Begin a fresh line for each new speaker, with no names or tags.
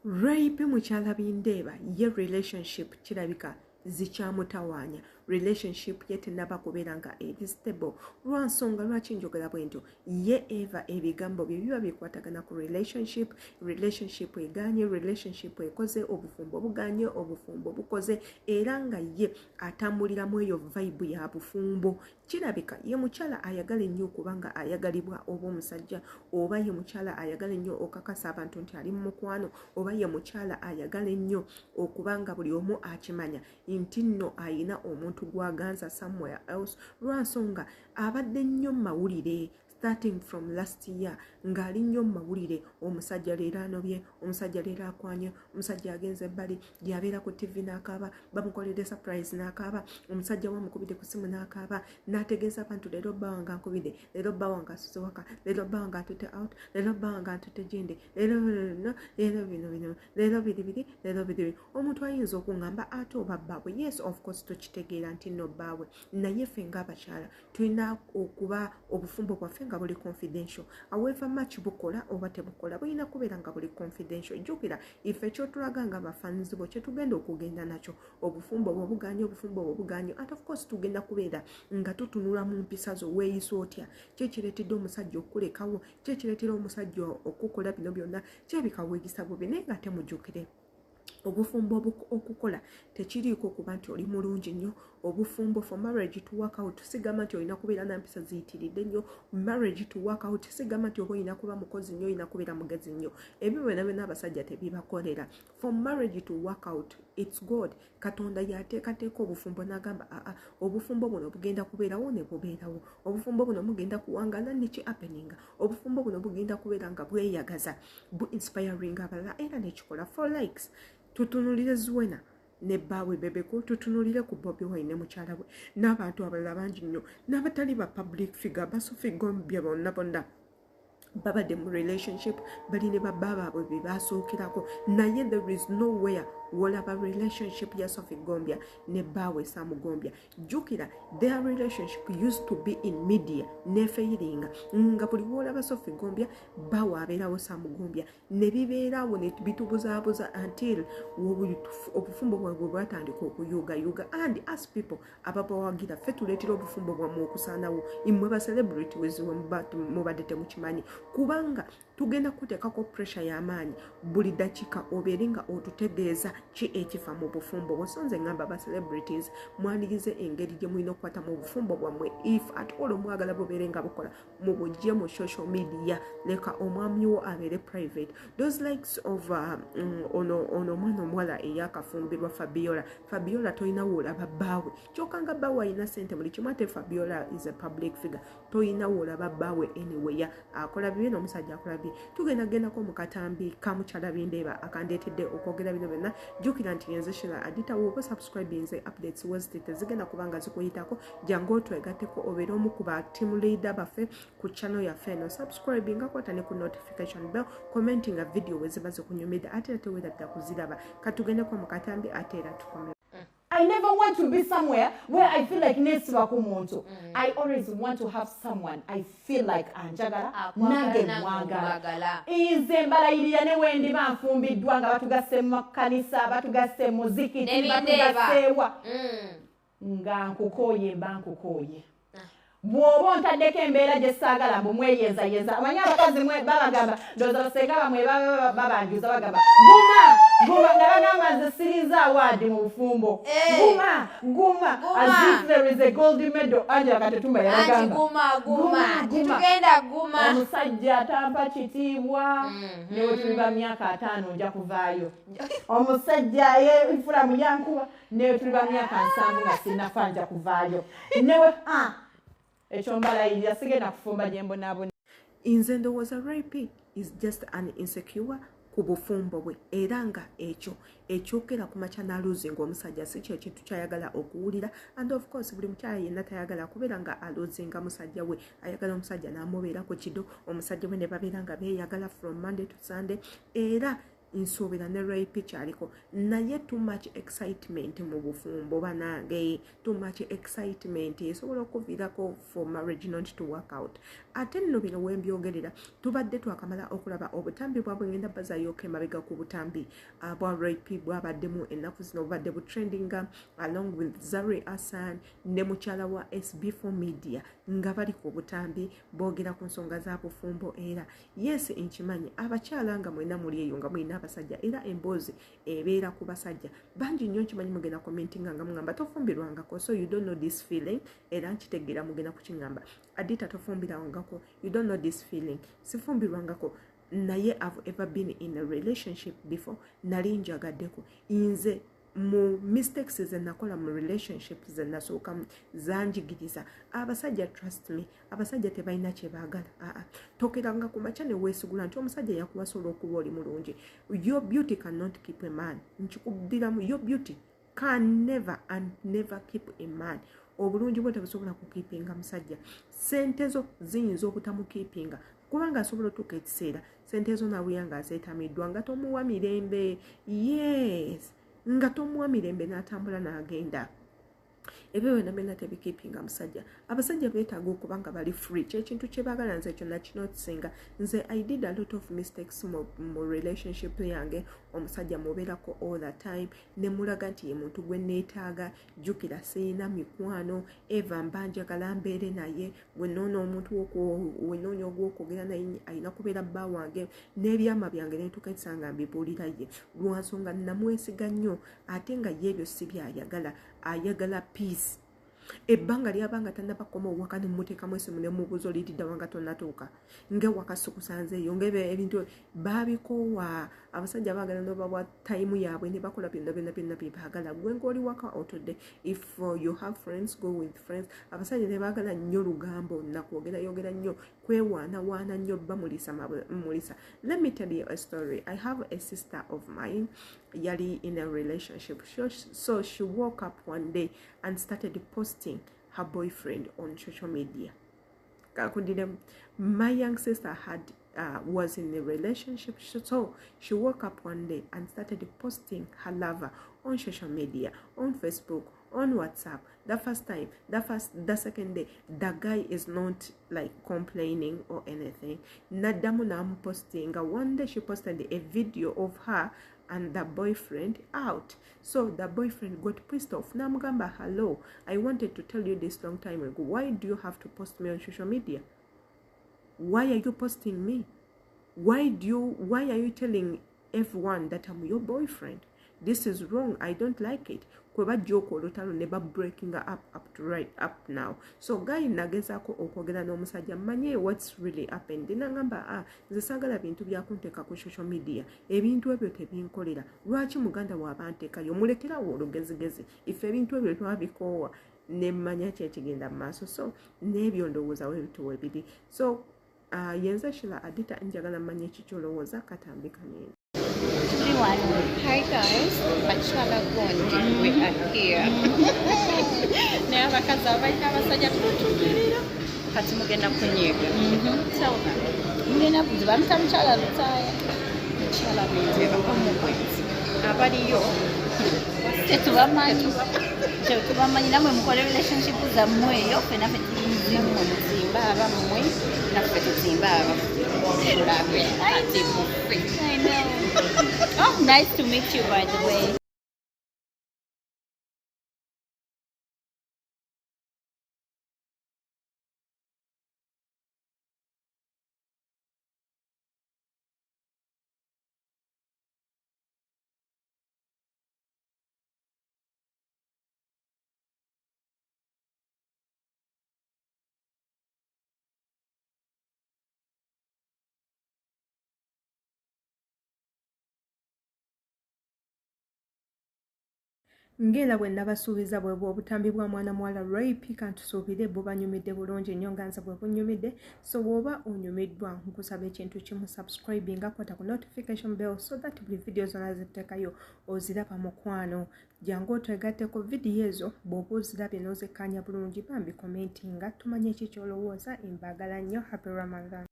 Rape mukyala bindeeba ye relationship kirabika zikyamutawaanya relationship ye tenaba kubeera nga eri stable lwansonga lwaki njogera bwe ntyo ye Eva ebigambo bye biba bikwatagana ku relationship eganye relationship ekoze obufumbo buganye obufumbo bukoze era nga ye atambuliramu eyo vibe ya bufumbo kirabika ye mukyala ayagala ennyo kubanga ayagalibwa oba omusajja oba ye mukyala ayagala ennyo okakasa abantu nti ali mu mukwano oba ye mukyala ayagala ennyo okubanga buli omu akimanya nti nno ayina omuntu gwaganza somewhere else lwansonga abadde nnyo mawulire starting from last year ngali nnyo mawulire omusajja leero anobye omusajja leero akwanye omusajja agenze ebbali yabeera ku TV n'akaaba bamukolere surprise n'akaaba omusajja wamukubide ku simu n'akaaba n'ategeeza abantu leero bba wange ankubide leero bba wange asuze waka leero bba wange atute out leero bba wange atute gende leero bino leero biri omuntu ayinza okuŋŋamba ate oba bbaabwe yes of course tukitegeera nti nno bbaabwe naye ffe ng'abakyala tulina okuba obufumbo bwaffe nga buli confidential however much bukola oba tebukola bulina kubeera nga buli confidential jjukira ife kyotulaga nga abafaanizi bo kyetugenda okugenda nakyo obufumbo obuganyo and of course tugenda kubeera nga tutunula mu mpisa zo weeyisa otya kyekireetedde omusajja okulekawo kyekireetera omusajja okukola bino byonna kyebikaweegisa bubi naye nga temujjukire obufumbo okukola tekiriiko kuba nti oli mulungi nnyo obufumbo for marriage to work out sigama nti olina kubeera na mpisa ziyitiridde nnyo marriage to work out sigama nti oba olina kuba mukozi nnyo olina kubeera mugezi nnyo ebyo byonna abasajja tebibakolera for marriage to work out it's God katonda yateekateeka obufumbo n'agamba obufumbo buno bugenda kubeerawo ne bubeerawo obufumbo buno mugenda kuwangala ne ki happening obufumbo buno bugenda kubeera nga bweyagaza bu inspiring abalala era nekikola for likes tutunulire Zuwena ne bbaawe Bebeko tutunulire ku Bobi Wine ne mukyala we n'abantu abalala bangi nnyo n'abatali ba public figure basufigombya bonna babadde mu relationship bali ne babba baabwe be basookirako naye there is nowhere wolaba relationship ya Sophie Gombia ne bbaawe Samugombia jjukira their relationship used to be in media ne failing nga buli wolaba Sophie Gombia bbaawe abeerawo Samugombia ne bibeerawo ne bitubuzaabuza until obufumbo bwabwe bwatandika okuyuga and as people ababawagira ffe tuleetera obufumbo bwammwe okusaanawo immwe ba celebrity weziwe mubadde temukimanyi kubanga tugenda kuteekako pressure y'amaanyi buli dakika obeere nga otutegeeza ki ekifa mu bufumbo bwesonze ngamba ba celebrities mwandirize engeri gye mulina okukwata mu bufumbo bwammwe if at all mwagala bubeere nga bukola mu bujje mu social media leka omwami wo abeere private those likes of ono mwana omuwala eyakafumbirwa Fabiola tolina woolaba bbaawe kyokanga bbaawe alina ssente buli kimu ate Fabiola is a public figure tolina woolaba bbaawe anyway akola bibi n'omusajja akola bibi tugendagendako mu katambi ka mukyala bindeeba akandeetedde okwogera bino byonna jjukira nti yenze Sheila Adita woba subscribe nze updates wazite zigenda kubanga zikuyitako jangu otwegatteko obeera omu ku ba team leader baffe ku channel yaffe eno subscribe nga kwata ne ku notification bell commenting a video weziba zikunyumira ate tewera dda kuziraba katugendeko mu katambi ate era tukomere.
I never want to be somewhere where I feel like nesiba kumuntu. I always want to have someone I feel like anjagala nange mwagala. Inze mbalayirira ne wendi banfumbiddwa nga batugasse mu makanisa batugasse mu muzikiti batugasseewa nga nkukooye mba nkukooye. Bw'oba ontaddeko embeera gye ssaagala mbu mweyenzayeza amanyi abakazi babagamba ndowooza basenga bamwe babanjuza bagamba guma nga bagamba nze siriza awaadi mu bufumbo guma as if there is a gold medal Angela Katetumba yagamba
titugenda guma
omusajja atampa kitiibwa newe tuliba myaka 5 nja kuvaayo omusajja ifulamu yankuba newe tuliba myaka 7 nga sinnafa nja kuvaayo newe
Inze ndowooza rape is just an insecure ku bufumbo bwe era nga ekyo ekyokera ku makya n'alosing omusajja si kyo ekintu kyayagala okuwulira and of course buli mukyala yenna tayagala kubeera nga alozinga musajja we ayagala omusajja n'amubeera ku kido omusajja we ne babeera nga beeyagala from Monday to Sunday era nsuubira ne rape kyaliko naye too much excitement mu bufumbo banange too much excitement esobola okuviirako for marriage not to work out ate nno bino wembyogerera tubadde twakamala okulaba obutambi bwabwe ngenda bazaayoka emabega ku butambi bwa rape bwabaddemu ennaku zino bubadde butrendinga along with Zari Hassan ne mukyala wa SB4 Media nga bali ku butambi boogera ku nsonga za bufumbo era yes nkimanyi abakyala nga mwena muli eyo nga mulina abasajja era emboozi ebeera ku basajja bangi nnyo nkimanyi mugenda commentinga nga mugamba tofumbirwangako so you don't know this feeling era nkitegeera mugenda kukiŋŋamba Adita tofumbirwangako you don't know this feeling sifumbirwangako naye I've ever been in a relationship before nali njagaddeko nze mu mistakes ze nakola mu relationship ze nasookamu zanjigiriza abasajja trust me abasajja tebalina kye baagala tokeranga ku makya ne weesigula nti omusajja yakuwasobola okuba oli mulungi your beauty cannot keep a man nkikuddiramu your beauty can never and never keep a man obulungi bwe tebusobola kukiipinga musajja sente zo ziyinza obutamukiipinga kubanga asobola otuuka ekiseera sente zo nawuyanga azeetamiddwa nga tomuwa mirembe yes nga tomuwa mirembe n'atambula n'agenda ebyo byonna byonna tebikipinga musajja abasajja beetaaga okuba nga bali free kyekintu kye baagala nze kyonna kinotisinga nze I did a lot of mistakes mu relationship yange omusajja mubeerako all the time ne mulaga nti ye muntu gwe neetaaga jjukira sirina mikwano eva mbanjagala mbeere naye bwenoona omuntu wenoonya ogw'okwogera naye alina kubeera bba wange n'ebyama byange neetuuka ekisanga mbibuulira ye lwansonga namwesiga nnyo ate nga ye ebyo si byayagala ayagala peace ebbanga lyabanga tannabakoma owaka nemuteekamu esimu nemubuuza olidda wanga tonnatuuka ngewakasikusanzeeyo ngaebintu baabikoowa abasajja baagala nobawa tayimu yaabwe ne bakola byonna bye baagala gwe ng'oli waka otodde if you have friends go with friends abasajja ne baagala nnyo lugambo nakwogera nnyo kwewaanawaana nnyo bamulisa let me tell you a story. I have a sister of mine yali in a relationship so she woke up one day and started posting her boyfriend on social media. My young sister was in a relationship, so she woke up one day and started posting her lover on social media, on Facebook, on WhatsApp. The second day, the guy is not like complaining or anything. Nadamu nam posting. One day she posted a video of her and the boyfriend out. So the boyfriend got pissed off. Namgamba, hello, I wanted to tell you this long time ago. Why do you have to post me on social media? Why are you posting me? Why are you telling everyone that I'm your boyfriend? This is wrong. I don't like it. Kweba joko olutalo neba breaking up to right up now. So guy nagezako okwogera n'omusajja manye what's really happened. Nangamba nze sagala bintu byakunteeka ku social media. Ebintu ebyo tebinkolera. Lwaki muganda w'abanteekayo mulekerawo olugezigezi. Ife ebintu ebyo twabikoowa ne mmanya kyekigenda mu maaso. So n'ebyo ndowooza weebituwe biri. So yenze Shila Adita njagala mmanye kikyolowooza katambika nene.
Hi guys, Bachala Gondi, we are here. Never Kazavaka Saja Kuturia, Hatimugena Kunyega. Tell them. Mena Bantam Chala retire. Chala means a common point. Abadi yo. Tetubamani namwe mukole relationship za mweyo fena feti Zimbabwe mwe na feti Zimbabwe. I know. Oh, nice to meet you, by the way.
Ngela bwe nabasuubiza bwe bw'obutambi bwa mwana muwala rape kantusuubire bo banyumidde bulungi nnyo nga nze bwe bunyumidde so bw'oba onyumiddwa nkusaba ekintu kimu subscribinga kwata ku notification bell so that buli video zonna ziteekayo oziraba mukwano jangu otwegatteko vidiyo ezo bw'oba ozirabye n'ozekkaanya bulungi bambi commentinga tumanye ki ky'olowooza embagala nnyo. Happy Ramadan.